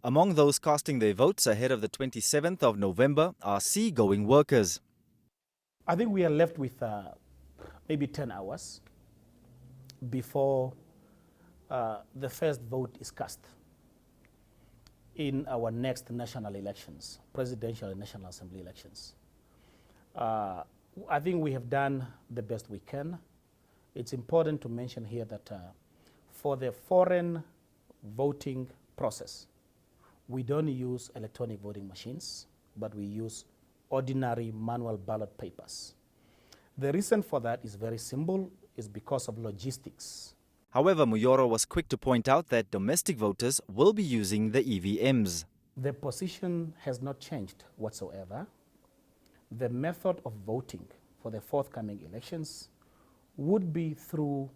Among those casting their votes ahead of the 27th of November are seagoing workers. I think we are left with maybe 10 hours before the first vote is cast in our next national elections, presidential and National Assembly elections. I think we have done the best we can. It's important to mention here that for the foreign voting process, we don't use electronic voting machines, but we use ordinary manual ballot papers. The reason for that is very simple, is because of logistics. However, Muyoro was quick to point out that domestic voters will be using the EVMs. The position has not changed whatsoever. The method of voting for the forthcoming elections would be through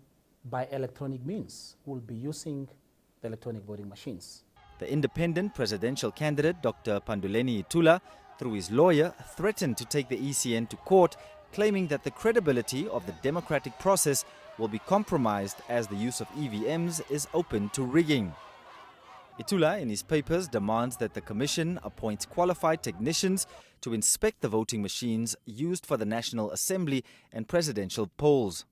by electronic means. We'll be using the electronic voting machines. The independent presidential candidate, Dr. Panduleni Itula, through his lawyer, threatened to take the ECN to court, claiming that the credibility of the democratic process will be compromised as the use of EVMs is open to rigging. Itula, in his papers, demands that the Commission appoints qualified technicians to inspect the voting machines used for the National Assembly and presidential polls.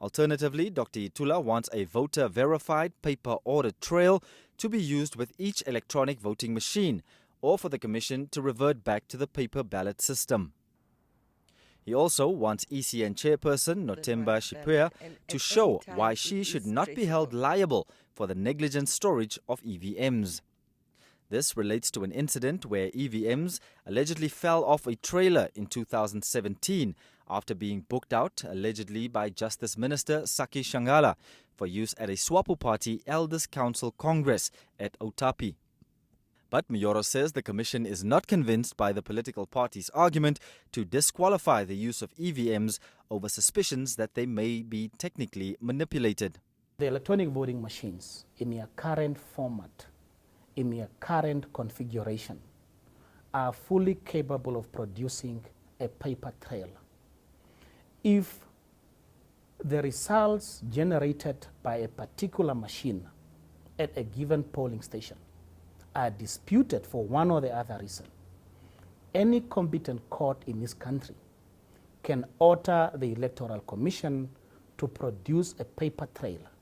Alternatively, Dr. Itula wants a voter-verified paper audit trail to be used with each electronic voting machine, or for the Commission to revert back to the paper ballot system. He also wants ECN chairperson Nothemba Shipea to show why she should not be held liable for the negligent storage of EVMs. This relates to an incident where EVMs allegedly fell off a trailer in 2017 after being booked out, allegedly by Justice Minister Saki Shangala, for use at a Swapo Party Elders Council Congress at Otapi. But Muyoro says the Commission is not convinced by the political party's argument to disqualify the use of EVMs over suspicions that they may be technically manipulated. The electronic voting machines in their current format, in their current configuration, are fully capable of producing a paper trail. If the results generated by a particular machine at a given polling station are disputed for one or the other reason, any competent court in this country can order the Electoral Commission to produce a paper trail